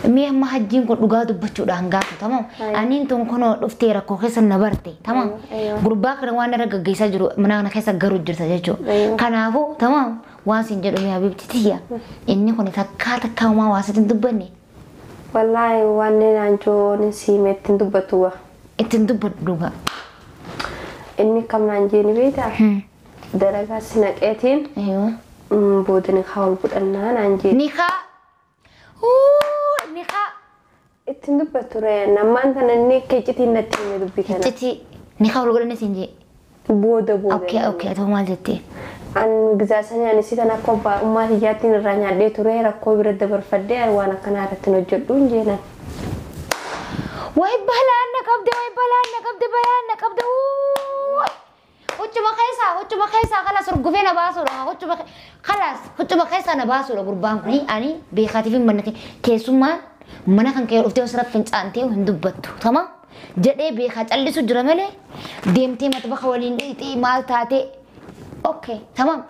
mi'a mahajjiin kun dhugaa dubbachuudhaan gaafatu tamam aniin tun kunoo dhuftee rakkoo keessa na barte tamam gurbaa kana waan irra gaggeessaa jiru mana keessa garuu jirta jechuudha kanaafuu tamam waan siin jedhu mi'a bibti tiyya inni kun takkaa uumaa waasatiin dubbanne wallahi waan naanjoon siime ittiin dubbatuwa ittiin dubbatu dhugaa inni kam naan jeeni beektaa dalagaa sinaqeetiin boodini hawl budhannaa naan jeeni Nika ittiin dubbatu ree namaan kana inni keecitiin natti hime dubbii kana keeciti nika wal godhanne siin jee booda okay atoo maal jettee an gizaasanii ani sitan akka ummaa hiyyaattiin irraa nyaadhee ture rakkoo bira dabarfadhee waan akkanaa irratti hojjedhu hin jeenan way balaan na qabde huccuma keessa kala surgufee na baasuudha huccuma keessa na baasuudha gurbaan kuni ani beekaatiif hin manne keessummaan mana kan kee dhuftee osoo fincaantee hin dubbattu tamam jedhee beekaa callisu jira malee deemtee matbaxa waliin dhiitii maal taatee okay tamam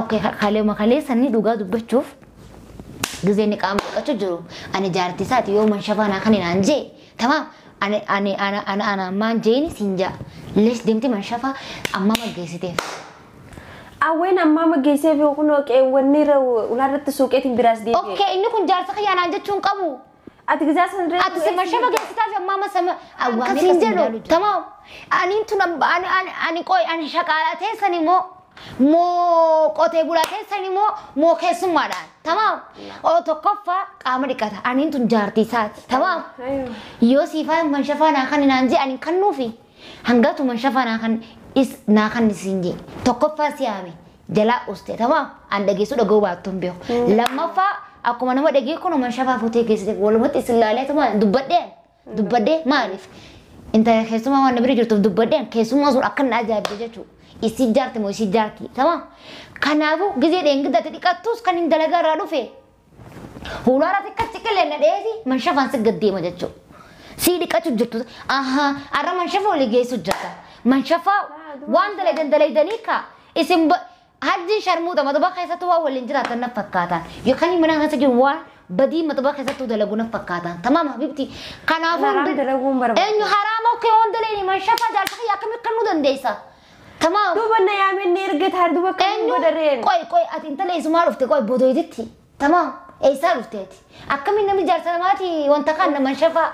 okay kalee sanni dhugaa dubbachuuf gizeenni qaama dhiqachuu jiru ani jaartii isaati yoo man shafaanaa kan hinaan jee tamam ana man jeeni sinja les demti man shafa amma mageessiteef awween amma mageesseef kun qeewwanni ulaarratti suuqeetiin biraas deebi'e okay inni kun jaarsa kiyyaanaan jechuun qabu ati gizaasan ree ati man shafa geessitaaf amma masama awwaan jedhu tamam ani tun ani qoy ani shaqaalatee sani moo qotee bulatee sani moo keessummaadhaan tamam tokkoffaa qaama dhiqata aniin tun jaartii isaati tamam yoo siifaa man shafaanaa kan hinaan jee ani kannuufi hangatu man shafaanaa kan naa kan isin jee tokkoffaa siyaame jalaa uste tamam an dhageessu dhagoo baattuun beeku lammaffaa akkuma nama dhagee kun man shafaa futee keessatti walumatti isin laalee tamam dubbadhee maaliif inta keessummaa waan bira jirtuuf dubbadheen keessummaa sun akka na ajaa'ibde jechuudha isi jaarti moo isi jaarti tamam kanaafuu gizee dheengidatti dhiqattus kan hin dalagaa irraa dhufe hulaara xiqqaatti qilleena dheesi man shafaan si gaddeema jechuudha si dhiqachuu jirtu arra man shafa olii geessu jirta man shafaa waan dalaydanii ka isin hajji sharmuuta matubaa keessatti waan waliin jiraatan na fakkaatan yookaan mana keessa jiru waan badii matubaa keessatti dalagu na fakkaatan tamam habibti kanaafuu eenyu haraama okkee waan daleeni man shafaa jaalsa akkamitti kan nu dandeessa tamam dubanna yaamen erga tar duba kan godareen qoy ati intala isuma dhufte qoy bodoytitti tamam eessa dhufteeti akkamin namni jaarsa namaati wanta kan man shafa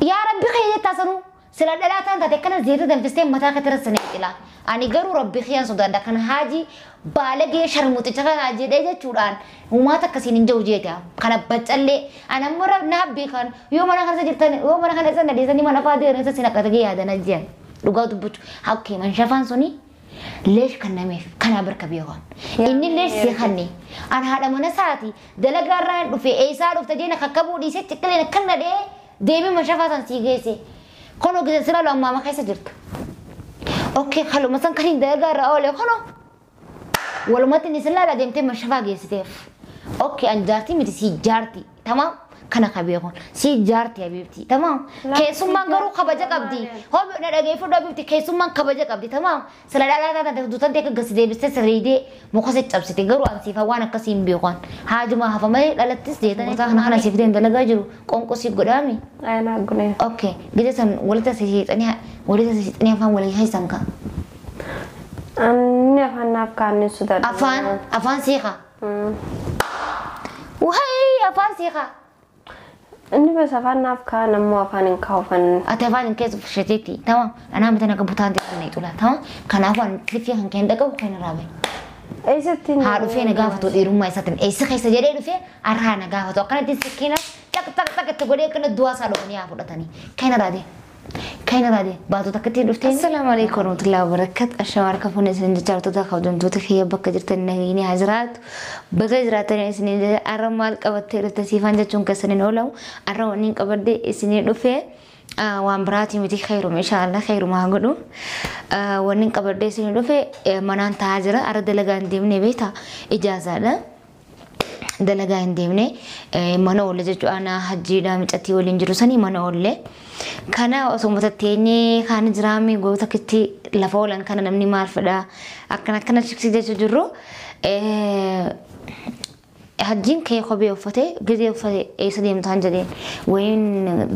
ya rabbi khayya tasanu sila dhalaataan taate kana zeeta danfistee mataa ka tirasanii qila ani garuu rabbi khiyaan sodaadha kan haaji baalagee sharmuuticha kan haajidhee jechuudhaan uumaata akkasiin hin jiru jeeta kana baccallee anammoo naabbii kan yoo mana kana jirtan yoo mana kana sana deesanii mana faa deeran isa sinaqatagee yaadana jiran dhugaa dubbachu hakkee man shafaan suni leesh kan nameef kana barka beekan inni leesh si kanne an haadha mana saati dalagaarraa dhufe eessaa dhufte jeena kakkabuu dhiisee xiqqaleen kan nadhee deemee man shafaasan sii geesse kono gise sira lo amma keessa jirtu okay haluma san kan hin dalagaarraa oole kono walumatti ni sila deemtee man shafaa geessiteef okay an jaartii miti si jaartii tamam kana kabeekon si jaartii habibti tamam keessummaan garuu kabaja qabdi hobi na dhageeffu habibti keessummaan kabaja qabdi tamam sila dhalaataa duutan deeka gasi deebiste sirriidee muka se cabsite garuu ansiifa waan akkasiin beekon haajuma hafa malee dhalattis jeetanii kana siifteen dalagaa jiru qonqo si godhaami ayna gune okay gide san walita siixanii afaan walii haysan ka anni afaan naaf kaanni sudadha afaan siiqa wahai afaan siiqa inni bas afaan naaf kaan ammoo afaan hin kaawfan ati afaan hin keessu fushateetti tamam anaa mata naga butaan ta'e xula tamam kanaafuu an tifii kan keen dhaqabu kan raabe eessatti haa dhufee na gaafatu dhiirummaa isaatiin eessa keessa jedhee dhufee arraa na gaafatu akkanatti sikkiina tak itti godhee akkana du'aa isaa dhufanii haa fudhatanii kan raade baatota akkatti dhuftee assalaamu alaykum warahmatullahi wabarakatuh ashaamar kafuun isin jaallattoota kabajamtoota kiyya bakka jirtan nageenyi haa jiraatu bakka jiraatan isin arra maal qabattee dhufte siifaan jechuun keessaniin oolamu arra waniin qabadde isin dhufee waan biraati miti khairum inshallah khairum haa godhu waniin qabadde isin dhufee manaan taa'aa jira arra dalagaa hin deemne beektaa ijaazaadha dalagaa hin deemne mana oolle jechuudha hajjiidhaa micatii waliin jiru sanii mana oolle kana osoo teenyee kaan jiraami goota kitti lafa oolan kana namni maal fedha akkana shiksi jechuu jirru hajjiin kee kophee uffatee gizee uffatee eessa deemtaan jedheen wayin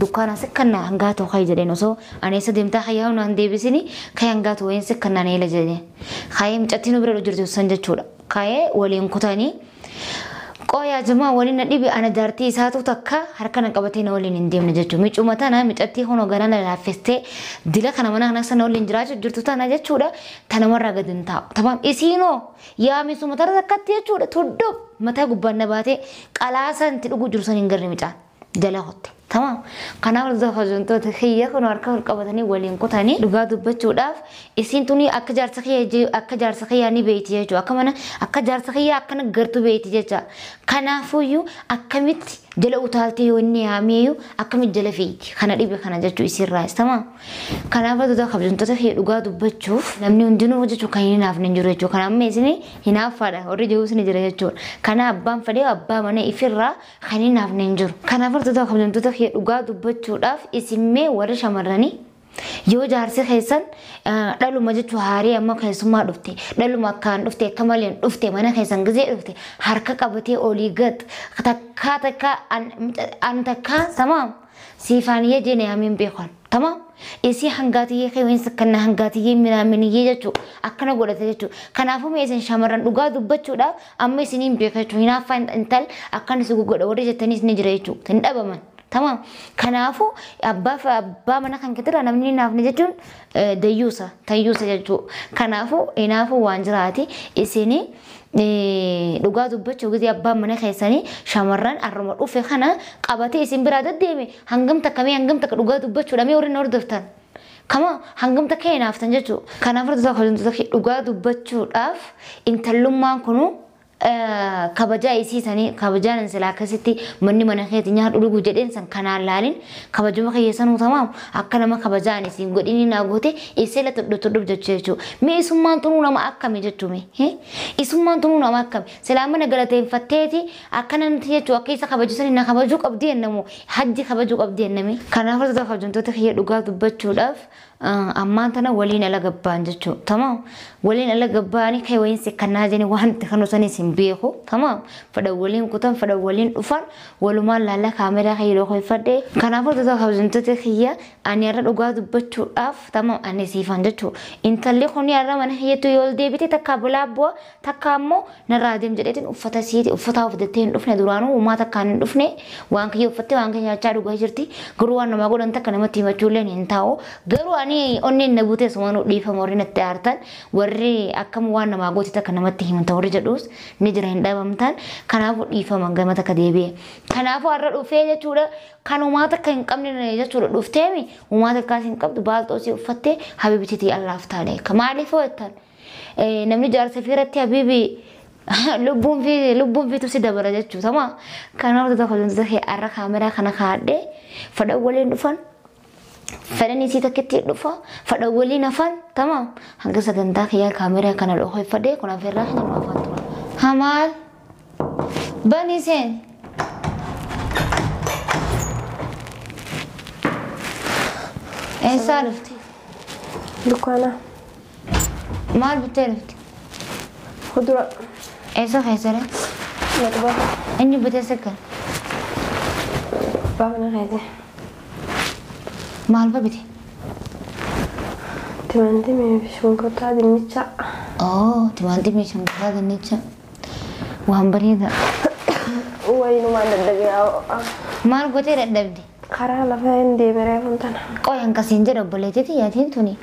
dukkaana sikkanna hangaatu kay jedheen osoo ani eessa deemtaa hayyaa hunaan deebisini kay hangaatu wayin sikkannaan eela jedheen kayee mucattiin bira jirtu san jechuudha kayee waliin kutanii qoya jama waliin na dhibi ana jaartii isaatu takka harkana qabatee na waliin hin deemne jechuudha micuma tana micattii hono ganana laaffistee dila kana mana kana sana waliin jiraachuu jirtu tana jechuudha tana marraa gadin taa'u tamam isiinoo yaa misuma tara takkatti jechuudha tuddub mataa gubbaan na baatee qalaasan itti dhuguu jiru san hin garre micaan jala hotte tamam kanaaf irra hojjentoota kiyya kun harka ol qabatanii waliin kutanii dhugaa dubbachuudhaaf isiin tuni akka jaarsa kiyyaa ni beeyti jechuudha akka mana akka jaarsa kiyyaa akkana gartuu beeyti jecha kanaafuyyuu akkamitti jala utaaltee yoo inni haameeyyuu akkamitti jala feeti kana dhibe kana jechuu isirraas tamam kanaaf irra hojjentoota kiyya dhugaa dubbachuuf namni hundinuu hojjechuu kan hin hinaafne jiru jechuudha kana amma isin hinaaffaadha warri jiruus ni jira jechuudha kana abbaan fedhee abbaa mana ifirraa kan hin hinaafne jiru kanaaf irra hojjentoota kiyya dhugaa dubbachuudhaaf isimmee warri shamarranii yoo jaarsi keessan dhaluma jechuu haarii amma keessummaa dhufte dhaluma akkaan dhufte akka malee dhufte mana keessan gizee dhufte harka qabatee olii gad takka an takka tamam siifaan yejeene hamiin beekan tamam isi hangaatiyyee keewwan sakkanna hangaatiyyee minaaminiyee jechuu akkana godhate jechuu kanaafuu meesan shamarran dhugaa dubbachuudhaaf amma isiniin beeka jechuu hinaaffaa intal akkan isi godha warri jettaniis ni jira jechuu hin dhabaman tamam kanaafuu abbaa mana kan kitira namni naafne jechuun tayyuusa jechuu kanaafuu inaafuu waan jiraati isinii dhugaa dubbachuu gisee abbaan mana keessanii shamarran arruma dhufe kana qabatee isin biraa deddeeme hangam takka dhugaa dubbachuudha mee warri hordoftan kama hangam takka hinaaftan jechuu kanaaf dhugaa dubbachuudhaaf intallummaan kunuu kabajaa isiisanii kabajaan sila akkasitti manni mana keetti nyaadhu dhuguu jedheen san kanaan laalin kabajuma kiyyeessanuu tamaam akka nama kabajaan isiin godhini naa goote isee la tuddub jechuu mee isummaan tunuu nama akkami jechuu mee isummaan tunuu nama akkami silaa mana galateeffatteeti akkana nuti jechuu akka isa kabajusan na kabajuu qabdii ennamu hajji kabajuu qabdii ennami kanaaf irra kabajamtoota kiyya dhugaa dubbachuudhaaf ammaan tana waliin ala gabbaan jechuu tamam waliin ala gabbaanii kay wayin sikkannaa jeni waan kanu sanis hin beeku tamam fada waliin kutan fada waliin dhufan walumaan laala kaameraa kayyoo koyfadhe kanaaf irra kabajamtoota kiyya ani irra dhugaa dubbachuudhaaf tamam ani siifan jechuu intalli kun irra mana kiyyatu yoo deebite takka bulaabboo takka ammoo narraa deem jedheetiin uffata siiti uffata uffattee hin dhufne duraanuu uumaa takkaan hin dhufne waan kiyya uffattee waan kiyya nyaachaa dhugaa jirti garuu waan namaa godhan takka namatti himachuulleen hin taa'u garuu ani onneen na buutee sumaan dhiifama warri natti aartan warri akkam waan namaa gooti takka namatti himanta warri jedhuus ni jira hin dhabamtan kanaafuu dhiifama gama takka deebi'e kanaafuu har'a dhufee jechuudha kan uumaa takka hin qabne jechuudha dhufteemi uumaa takkaas hin qabdu baalxoosii uffattee habibitiitii allaaf taale maaliif ho'ettan namni jaarsa fiiratti habibi lubbuun fiitu si dabara jechuu tama kanaaf tokko har'a kaameraa kana kaadhee fadha waliin dhufan fadhanii si takkitti dhufa fadha waliin hafan tamam hanga sagantaa kiyyaa kaameraa kana dhoofeffadhee kun afeerraa kan nama afaan tura hamaal bani seen eessaa dhufti dukkaana maal bittee dhufti kudura eessa keessadha matbaa inni bitee sakkan baafna keesse maal bite timaatimii fi shunkurtaa dinnicha timaatimii shunkurtaa dinnicha waan bareeda wayinumaan dadhabee maal gootee dadhabde karaa lafa hin deemeree funtana qoyan kasiin jedha obboleettii yaatiin tuni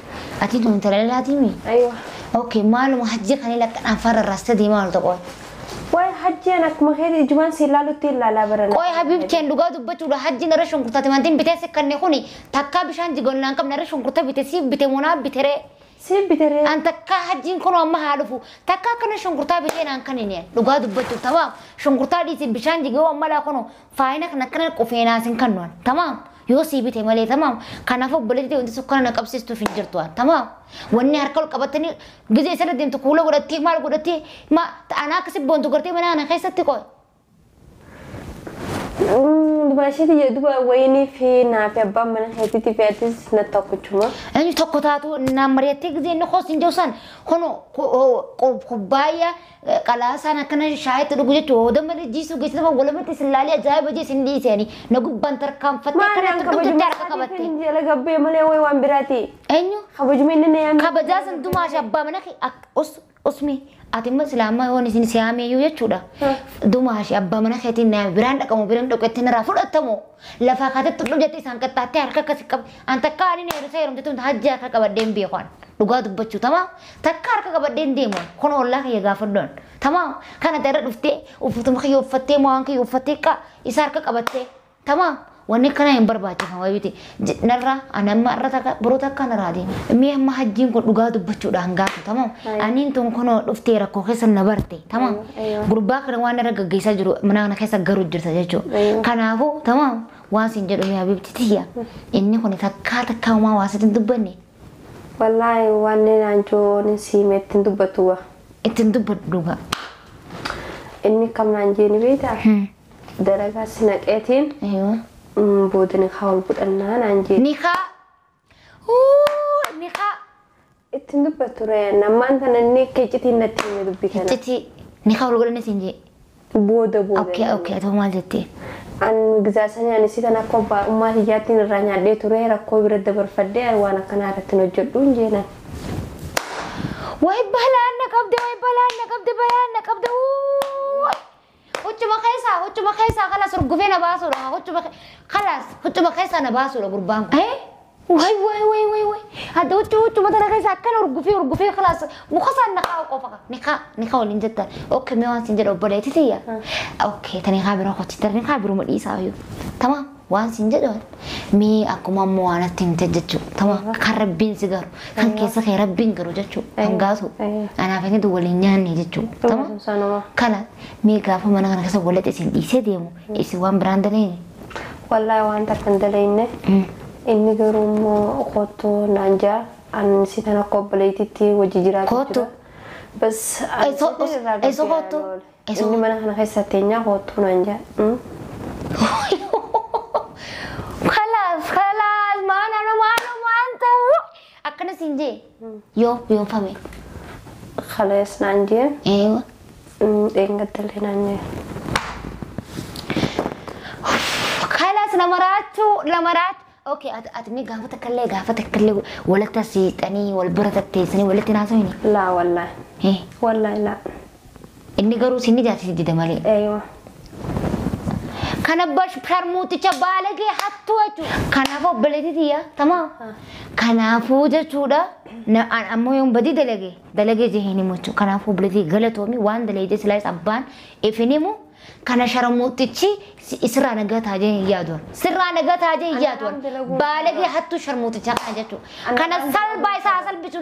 atiin tuni talalaatiimi aywa okay maaluma hajji kan lakkan afaarra rasta deemaa ol tokko way hajjiin akkuma keeti jumaan si ilaalutti ilaalaa barana qoy habib keen dhugaa dubbachuudha hajji nara shunkurtaa timaatiin bitee sikkanne kuni takkaa bishaan jigonnaan qabne nara shunkurtaa bite siif bite monaa bitere siif bitere an takkaa hajjiin kun amma haa dhufu takkaa kana shunkurtaa bitee naan kan inni dhugaa dubbachuuf tamaam shunkurtaa dhiisi bishaan jigoo amma laa kunu faayina kan akkana qufeenaa sin kannuan tamaam yoo sii bite malee tamaam kanaaf obboleettii wanti sukkana na qabsiistuuf hin jirtu tamaam wanni harka ol qabatanii gizee isa deemtu kuula godhattee maal godhattee anaa akkasi boontu gartee mana ana keessatti qoy dubaashiti jedhuba wayinii fi naafi abbaan mana heetitti fi atis na tokkochuma. Ani tokko taatu naammareetti gisee inni hoos hin jawsan hono kubbaayya qalaasaan akkana shaayitti dhugu jechuudha. Hooda malee jiisuu geessisa walamatti silaalee ajaa'iba jees hin dhiisanii na gubbaan tarkaanfattee kanatti dhugatti harka qabatte. Maali jala gabbee malee way waan biraati. Eenyu? Kabajuma inni na yaame. Kabajaa san dumaashi abbaa mana usmi ati mas lama yoon isin siyaame yoo jechuudha. Dumaashi abbaa mana keetiin na biraan dhaqamu biraan dhaqetti na fudhatamu. Lafa kaatatti dhugatti isaan qaxxaattee harka akkasi qaba. An takka ani ne irra heerumte tun hajji harka qabaddeen beekan. Dhugaa dubbachuu tamaa takka harka qabaddeen deeman kun ollaa kiyya gaafaddoon. Tamaa kana darra dhuftee uffutuma kiyya uffattee waan kiyya uffattee isa harka qabattee tamaa. Wanni kana hin barbaachifamu wayiiti narra anamma irra takka biroo takka naraadii mi'a amma hajjiin kun dhugaa dubbachuudhaan gaafatu tamoo aniin tun kunoo dhuftee rakkoo keessa na barte tamoo gurbaa kana waan irra gaggeessaa jiru mana kana keessa garuu jirta jechuudha kanaafuu tamoo waan siin jedhu yaa bibti tiyya inni kun takkaa uumaa waasitiin dubbanne. Wallaahi waan naanjoon siimee ittiin dubbatuwa. Ittiin dubbatu dhugaa. Inni kam naan jeeni beektaa? Dalagaa sinaqeetiin. Boodani hawl budannaan anje nika nika ittin dubbature namaan tananni kecitiin natti hime dubbi kana keciti nika hawl budanne sinje booda okay to maal jette an gizaasanii ani sitan akka obbaa ummaa hiyyaatiin irraa nyaadhee ture rakkoo bira dabarfadhee waan akkanaa irratti hojjedhu injeenan way balaan na qabde bayaan na qabde Hucuma kaisa خلاص رجوفي نباسو لا خلاص hucuma kaisa نباسو لا قربان way هذا hucuma ترى kaisa كان رجوفي خلاص مخصص نقاو ولين جدا اوكي ما سنجر وبليتي تيا اوكي تاني خابر اخوتي تاني خابر مديسا يو تمام وان سنجر مي اكو مامو انا تنتججو تمام خربين سيجار كان كيسا خربين غرو جچو انغاسو انا فاني دو ولينيان جچو تمام كلا مي غافو مانا كان كسا ولت اسين ديسه ديمو اسي وان براندلين والله وان تكندلين inni garuu qottoo naanja an sitana qobbaleetitti wajji jiraatu bas eso qottoo inni mana kana keessa teenya qottoo naanja خلاص ما أنت أكنا سنجي يوم فمي خلاص نانجي أيوة إنك تلي نانجي خلاص لمرات اوكي اتمي قافتك كلي ولا تسيتني ولا برتك تيسني ولا تناسوني لا والله والله لا اني قرو سني جاتي دي دمالي ايوه كان باش فرموتي تشبالغي حطوچو كان فو بلدي تمام كان فو جچودا امو يوم بدي دلغي جهني موچو كان فو بلدي غلطومي وان دليدي سلايس ابان افنيمو كان شرموتيچي اسرا نغات هاجي يادون سرا نغات هاجي يادون بالغي حطو شرموتيچا كاجچو كان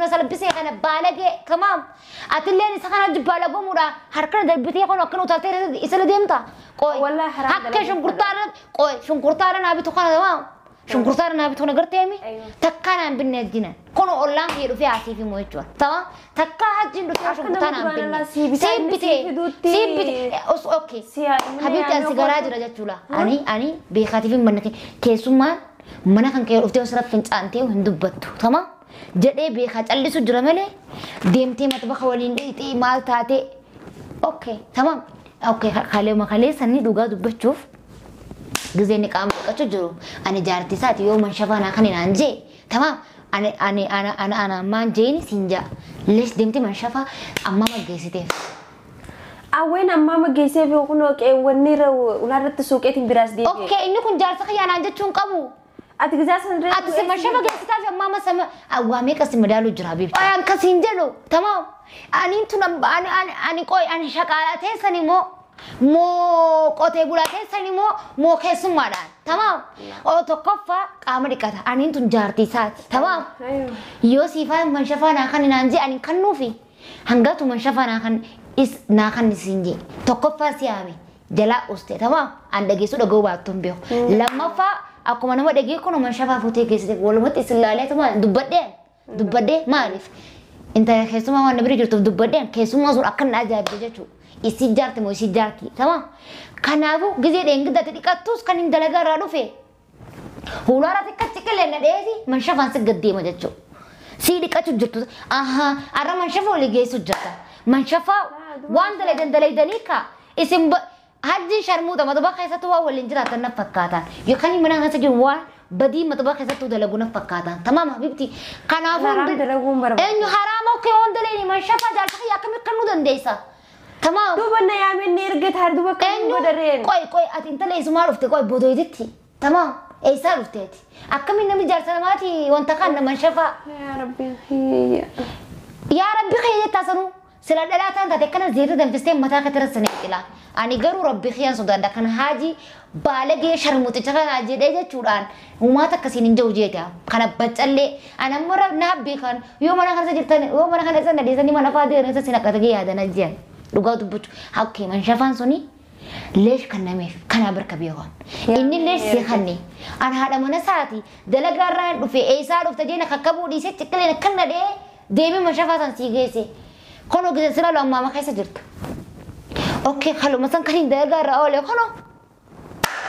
سلبسي كان بالغي تمام اتلين سخنا جبالغو مودا حركن دبتي كون كنو تاتير اسلا ديمتا قوي والله حرام حق شنكرتار نابي تو كان تمام شنكرتار نابي تو نغرتيمي تكانا بنجينا كونو اولان يدو في عسيفي مويچو تمام تكا حجين دو شنكرتار بن سيبتي اوكي حبيبتي ان سيجاره جراجچولا اني بيخاتي في منك كيسوما منكن كير اوفتي وسرت فنچانتي هندبتو تمام جدي بيخا چلسو جرمله ديمتي مطبخ ولين دي مال تاتي اوكي تمام اوكي خالي سني دوغا دبچوف غزيني قام بقچو جرو اني جارتي سات يوم من شفانا خنين انجي تمام انا مان جيني سينجا ليش ديمتي من شفا اما ما جيسيتي اوين اما ما جيسيفي وكنو ونير ولادت سوقيتين براس دي اوكي اني كن جارتي خيانا انجچون قبو اتجزاسن ريت اتسمى شفا جيسيتا في ماما سما اوامي كسم دالو جرابي ايان كسينجلو تمام اني انتو اني قوي اني شقالاتي سني مو قوتي بولاتي سني مو كيسم مادان تمام او تقفا قام ديكاتا اني انتو جارتي سات تمام يو سيفا من شفانا خني نانجي اني كنوفي هنغاتو من شفانا خن is nakan sinji tokkoffa siyaame jala uste tama andage su dago baatun biyo lamma fa akuma nama dage kono man shafa fote kesite wolumati islale tama dubbade maalif inta kesuma wan nabri jirtu dubbade kesuma sur akan ajabe jechu isi jarti mo isi jarti tama Kanaafuu gizee dheengidatti dhiqattus kan hin dalagaa irraa dhufe. Huulaara xiqqaatti qilleena dheesi manshafaan si gaddeema jechuudha. Si dhiqachu jirtu arra manshafa olii geessu jirta. Manshafaa waan dalaydanii kaa isin hajji sharmuuta matubaa keessatti waan waliin jiraatan na fakkaatan yookaan mana keessa jiru waan badii matubaa keessatti dalagu na fakkaatan. Tamaam habibti. Kanaafuu eenyu haraama okkee waan daleeni manshafaa jaallatanii akkamitti kan nu dandeessa. Tamaam. Duuba na yaameen ni erga duuba kan godareen. Qoy ati intala isumaa dhufte qoy boodooyititti. Tamaam. Eessaa dhufteeti. Akkamiin namni jaarsa namaati wanta kan nama shafaa. Yaa Rabbi. Yaa Rabbi kiyya taasanu. Sila dhalaataan taate kana zeeta danfistee mataa ka tirasanii qila. Ani garuu Rabbi kiyyaan sodaadha kan haaji baalagee sharmuuticha kana jedhee jechuudhaan uummata akkasiin hin jiru jeeta. Kana baccallee ani ammoo na beekan yoo mana kana jirtan yoo mana kana sana deessanii mana fa'aa deeran isa sinaqatee yaadan ajjaan. Dhugaa dubbachu hakkee man shafaan suni. ليش كنا ميف كنا بركبيهم إني ليش سيخني أنا هذا من ساعتي دلقا ران وفي أي ساعة وفتجينا خكبوا دي ست كلنا كنا دي من مشافة سيجيسي كانوا كده سلا لو ما خيس جرت أوكي خلو مثلا كريم دلقا رأولي خلو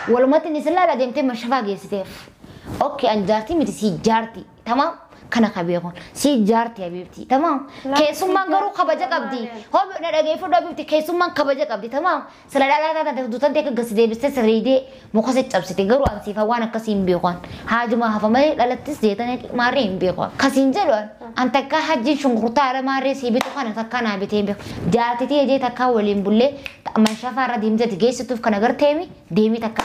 ولو ما تنسلا لا ديمتي مشافة جيسي أوكي أن جارتي متسي جارتي تمام كنا خبيرون سي جارتي حبيبتي تمام كيسوم ما غرو خبجة قبدي هو ندعي فودا حبيبتي كيسوم ما خبجة قبدي تمام سلا لا دوتان ديك قصدي بس تسريدي مخصص تبسيتي غرو أنسي فوانا كسين بيقون هاج ما هفما لا تسديتني مارين بيقون كسين جلون أنت كهاج شنغرتا على ماري سيبتو خان تكنا بيتين بيق جارتي تيجي تكاولين بولي من شافارا ديمتي تجيس توف كنا غرتيمي ديمي تكا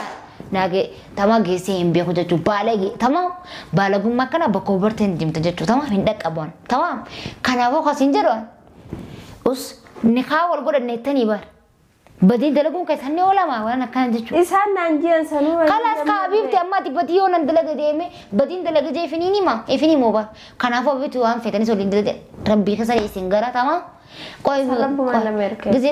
nage tama gese himbe ko jechu balagi tamam balagum makana bako berten dimta jechu tamam hindak abon tamam kana bo khasin jero us nikhawal goda netani bar badi dalagum kai sanne wala ma wana kan jechu isan nanjian sanu kalas ka abibti amma ti badi yonan dalaga deme badin dalaga je finini ma e fini mo ba kana fo bitu an fetani so lindade rabbi khasari singara tamam Koi gizi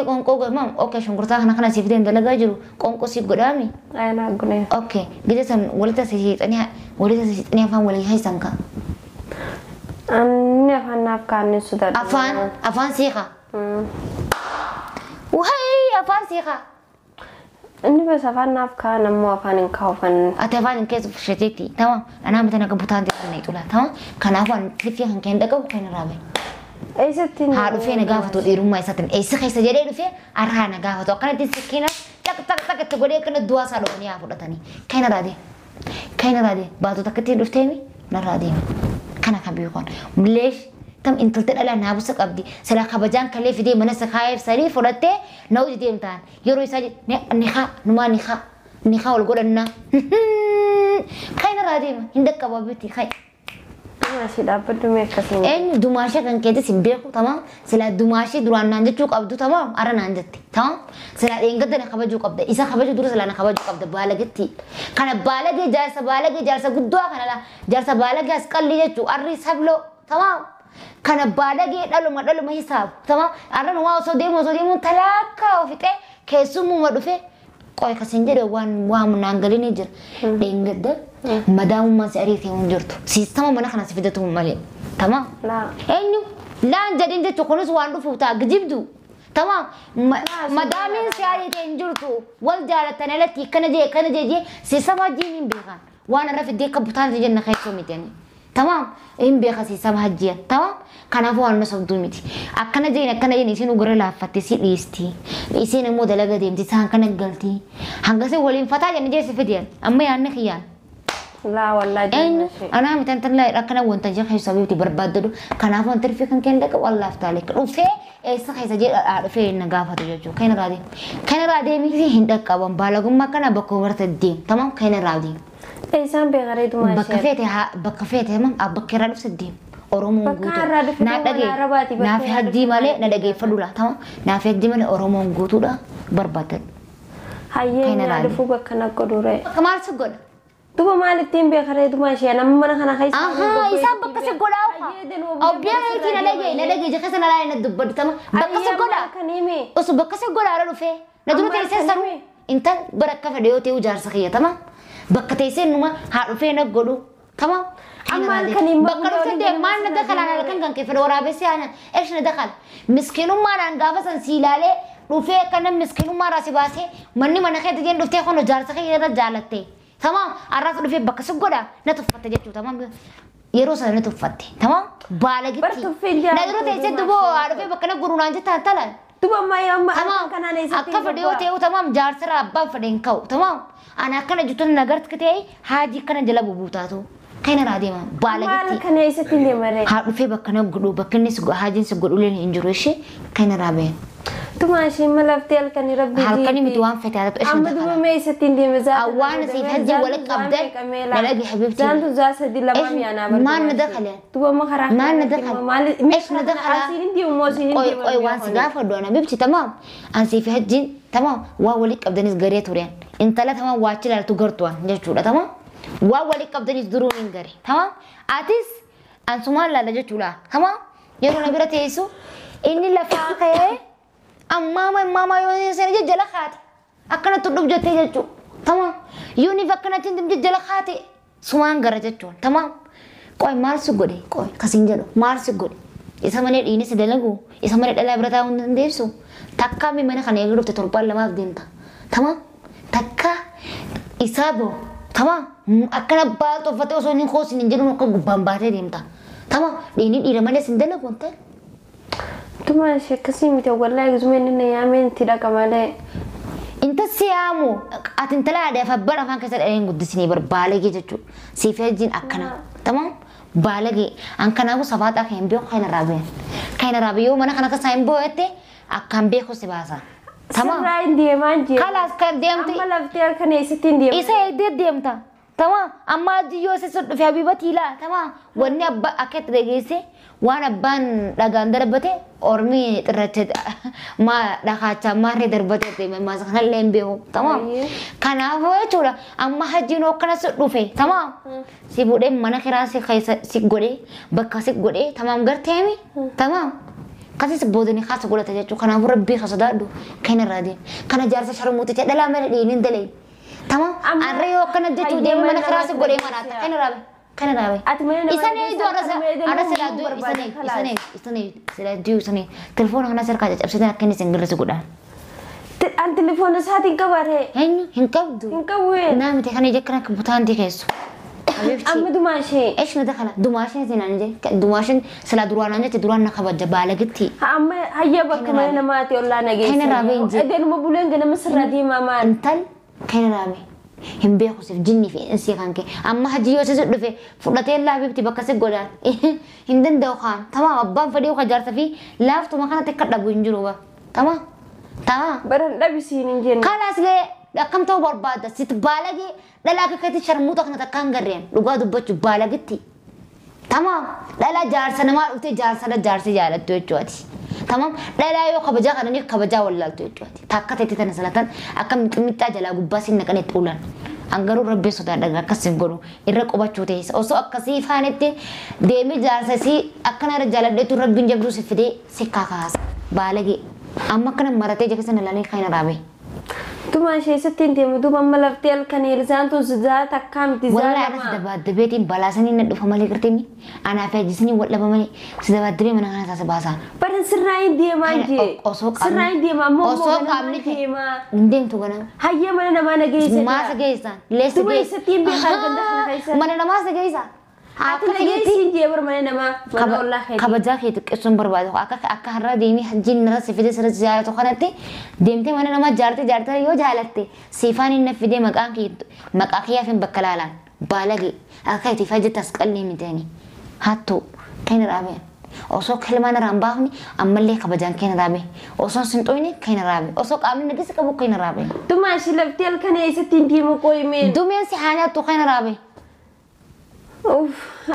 konko gimam oke shungurta kana sifden dalaga jiru konko sif godami ayana gune oke gizi san walita sisi tani afan wali hay sanka anne afan afkan sudah afan siha wahai afan siha ini bes afan afkan ammoo afan kaufan atafan kesu sheteti tamam ana mutana kabutan de itulah tamam kana afan sifi han kenda ka kana rabe هذا فين قافته ديرهم ما يساتن أي سخي سجدي فيه أرهانا قافته كانت السكينة تك تقولي كنا دوا سالو بني أفضل تاني كاين رادي بعده تكتير رفتيمي نرادي كنا كبيرون ليش تم انت تلا نابوسك أبدي سلا خبجان كلي في دي منس خايف سري فرته نوج دي متان يروي ساجي نخا نما نخا والقولنا كاين رادي عندك كبابتي خاي masih dapat dumashi dumashi kan kete simbeku tamam sila dumashi duran nanje cuk abdu tamam ara nanjati tamam sila engada na khabaju qabda isa khabaju duru sila na khabaju qabda balagati kana balagi jalsa gudwa kana la jalsa balagi asqalli jechu arri sablo tamam kana balagi dalu ma hisab tamam ara no so demo talaka ofite kesumu madufe qoy kasinjere wan nangalini jir engada مدام ما سأريتي ونجرتو سيستم ما نحن سفيدتهم مالي تمام لا إنه لا جدين تقولوا سواندو فوتا جبدو تمام مدام سأريتي ونجرتو والجارة تنالتي كنا جي سيستم هجين بيخان وانا رفض ديك بطان تجينا خيسو ميتين تمام إن بيخا سيستم هجين تمام كنا فو أنا صدق ميتي أكنا جينا سينو غري لافت سي ليستي إسينا مو دلقة ديمتي سان كنا قلتي هنگسي ولين فتا جن جي سفيدين أما يعني خيان لا والله أنا متنتن لا أكنا وانت جاك حسابي تبربادو كنا فون ترفي كان كندك والله فتالك وفي إيسا خيسا جي في النقافة تجوجو كين رادي ميزي هندك كوان بالغم ما كنا بكورت الدين تمام كين رادي إيسان بغريد ما بكفيته مام أبكر نفس الدين أرومون غوتو نافي هدي مالي ندقي فلولا تمام نافي هدي مالي أرومون غوتو دا بربادل هاي نعرفو بكنا قدوري كمال سقول Tuba malik timbe khare duma shi ana mana kana kai isa bakka se goda au biya yake na lage je kasa na laye na dubbar tama bakka se goda kanime usu bakka se goda ra rufe na duma tay sai samu inta baraka fa deyo te ujar sakiya tama bakka tay sai numa ha rufe na godu tama amma kanime bakka rufe de man na dakhala na kan ke fa wara be sai ana ايش na dakhal miskinun ma na gafa san silale dhufee kana miskinummaa raasi baasee manni mana keetti jeen dhuftee kono jaarsa kee irra jaalatte tamam arras dhufee bakka si godha na tuffatte jechuudha tamam yeroo sana na tuffatte tamam baalagitti nagiro teessee duboo dhufee bakka na gurunaan jettaa talan duba amma kana ne akka fedhiyoo ta'uu tamam jaarsara abbaan fedhen ka'u tamam ana akkana jutun nagarti ta'e haajii kana jala bubuutaatu kana raadima baalagitti kana isatti deemare haa dhufee bakka na godhu bakka inni haajiin si godhu leen hin jiru ishee kana raabeen tumashi malaftee halkanii rabbi halkanii miti waan fete haa ta'u amma duba mee isatti deeme zaata awwaan siif hajji wal qabdan dalagi habibti zaantu zaasa di lama miyaana bar maan nadakhala duba makara maan nadakhala ايش ندخل asinin di umosin قوي قوي وان سقافه دونا بيبتي تمام ان سيف هجين تمام واولي قبدنيس غريت وريان انت لا تمام واچلا تو غرتوان جچولا تمام واولي قبدنيس درونين غري تمام اتيس ان سومال لا جچولا تمام يرو نبرت يسو اني لفاقه ماما يوني سنه جلا خات اكنا تدب جتي جچو تمام يوني فكنا تندم جلا خاتي سوان غر جچو تمام قوي مارس غدي قوي كسينجلو مارس غدي isa malee dhiini si dalagu isa malee dhalaa bira taa'uu hin dandeessu takka mi mana kana eeguu dhufte torbaan lamaaf deemta tamam takka isaa boo tamam akkana baal toffatee osoo hin koosin hin jedhu akka gubbaan baatee deemta tamam dhiini dhiira malee si dalagu wanta tuma shekkasii miti wallahi gizumeen inni yaameen itti dhaqa malee inta siyaamu ati intala aadaaf abbaan afaan keessa dhaleen guddisanii barbaalee jechuudha siifee jiin akkana tamam balagi angkana aku sabata kayak biok kayak rabe yo mana kana kesain boete akan beko si bahasa sama serain dia manje kalas kan diam tu amma laftiar kan isitin dia isa dia diam ta tamam amma jiyo se sod fi habibati la tamam wanni abba aket regese wana ban daga darbate ormi teracet ma dakacha mare darbate te ma sakana lembe ho tamam kana ho chura amma hajino kana sod dufe tamam si bude mana kira si khaisa si gode bakka si gode tamam gartemi tamam kasi si bodeni khasa gode ta jechu kana rabbi khasadadu kana radi kana jarsa sharmuti te dala mele dinin dele tamam arreyo kana jechu de mana kira si gode marata kana rabe isane do ada sila do isane sila do isane telepon kana serka jap sila kini single si goda an telepon saat ingkabare hinkabdu na mite kana jekra kebutuhan di kesu amma dumashi ايش ندخل dumashi sinanje dumashin sila durananya te duran nakabajja balagiti amma hayya bakka mana mati olla nage kana rabe inje eden mo bulen gana masra di mama antal kana rabe himbe khusif jinni fi insi kanke amma hajiyo se dufe fudate la bibti bakka se godan hindan daw khan tamam abban fadi ko jarta fi laftu makana te kadda bunjuru ba tamam baran dabisi ninje kalas ge akkam ta'uu barbaada sitti baalagi dhalaa kakkeetti sharmuuta kana takkaan garreen dhugaa dubbachuu baalagitti tamam dhalaa jaarsa namaa dhuftee jaarsa jaalattu jechuudha tamam dhalaa yoo kabajaa kana ni kabajaa wallaaltu jechuudha takka ta'etti tana salatan akka mixmixaa jalaa gubbaa sin naqanii xuulan angaruu rabbii sodaadha akkas hin godhu irra qubachuu ta'e osoo akkasii faanetti deemee jaarsa si akkana irra jaaladheetu rabbiin jabduu si fidee si kaakaasa baalagi amma kana maratee jecha sana laalee kan raabe tuma shi sittin te mudu mamma laftel kan ilzantu zata kam tizara wala ana sidabadbetin balasani na dufa mali kirtimi ana fejisni wala bamali sidabadbe mana kana sasa basa badan sirrai dia manje sirrai dia mammo oso kamni ke undem tu gana hayya mana nama na geisa mas geisa les geisa sittin be kan ganda kaisa mana nama se geisa akka geisi je bar mana nama wala khair kabaja khit qisum barbado akka harra deemi hajjin nara sifide sir ziyaratu khanati deemte mana nama jaarte yo jaalatti sifani nafide maqaqiya fin bakkalalan balagi akka iti fajit tasqalni mitani hatto kaina rabe oso kelmana rambahni amalle kabajan kaina rabe oso sintoyni kaina rabe oso qamni nagis qabu kaina rabe tuma shi laftel kana isitin timo koyme dumen si hanya to kaina rabe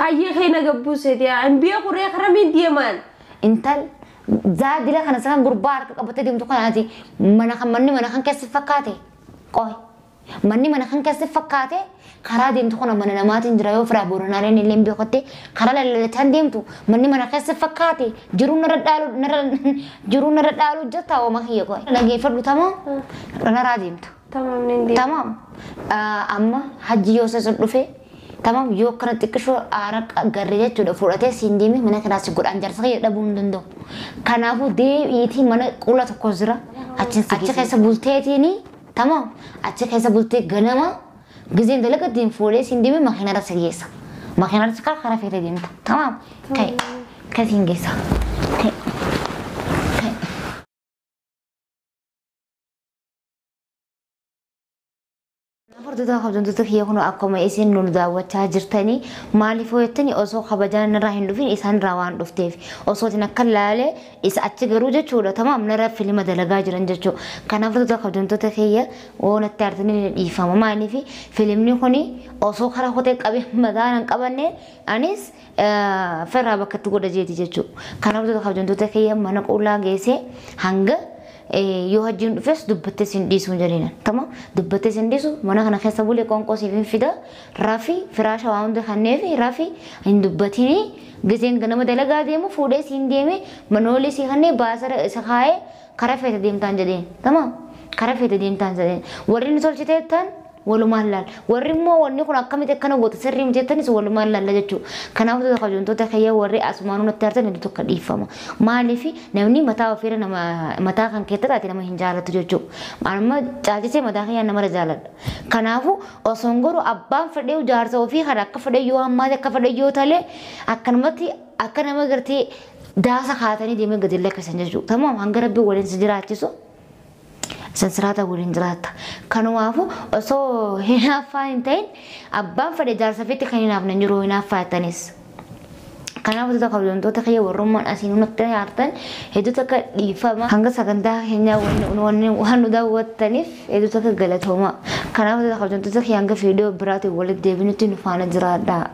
ayyi khayna gabbu sediya anbiya qure kharamin diaman intal zadila kana sakan gurbar ka kabate dim to kanati mana kan kes fakate qoy mana kan kes fakate khara dim to kana mana namatin jirayo fra borona len lembe khote khara le tan dim to mana kes fakate jiru nara dalu jata o mahiya qoy lagi fadu tamam rana radim to tamam nindi tamam amma hajji yo se dufe tamam yoo kana xiqqishoo aara garree jechuudha fudhatee siin deemee mana kanaas godhaan jarsa kee dhabuu hin danda'u. Kanaafuu deebiitii mana qula tokko jira achi keessa bulteetiini tamam achi keessa bultee ganama giseen dalaga deem fuudhee siin deemee makiinarra si geessa. Makiinarra si karaa feetee deemta tamam kai siin geessa. Furtuuta kabajamtoota kiyya kun akkuma isin nu daawwachaa jirtanii maaliif hojjettanii osoo kabajaan irraa hin dhufin isaan irraa waan dhufteef osootiin akka laalee isa achi garuu jechuudha tamam nara filima dalagaa jiran jechuudha. Kanaaf furtuuta kabajamtoota kiyya oonatti artanii dhiifama maaliif filimni kun osoo karaa hotee qabee mataan hin qabanne anis firraa bakka itti godha jeeti jechuudha. Kanaaf furtuuta kabajamtoota kiyya mana qullaa geessee hanga yoo hajjiin dhufes dubbattee siin dhiisuu jedheenan tamam dubbattee siin dhiisu mana kana keessa bulee qoonqoo siif hin fida rafii firaasha waa hunda kannee fi rafii hin dubbatinii giseen ganama dalagaa deemu fuudhee siin deeme manoolii si kannee baasara isa kaayee karaa feete deemtaan jedheen tamam karaa feete deemtaan jedheen warri ni tolchiteettan walumaan laal warri immoo wanni kun akkamitti akkana goota sirrii miteettanis walumaan laalla jechuudha. Kanaaf tokko kabajamtoota kiyya warri asumaan nutti artan inni tokko dhiifama. Maaliif namni mataa ofiirra mataa kan keessa taate nama hin jaalatu jechuudha. Amma caalchisee mataa kiyyaa nama jaaladha. Kanaafuu osoo hin godhu abbaan fedhee jaarsa ofii kan akka fedhee yoo hammaate akka fedhee yoo talee akkanumatti akka nama gartee daasa kaatanii deemee gadi lakkisan jechuudha. Tamam hanga rabbii waliin si jiraachisu. Sensirata waliin jiraata. Kanaafuu osoo hinaaffaa hin ta'in abbaan fedhe jaarsa fiitti kan hinaafne jiru hinaaffaa jettanis. Kanaafuu tokko kabajamtoota kiyya warrummaan asiin nutti yaartan hedduu takka dhiifama hanga sagantaa keenyaa waan nu daawwattaniif hedduu takka galatooma. Kanaafuu tokko kabajamtoota kiyya hanga viidiyoo biraatiin walitti deebinutti nu faana jiraadha.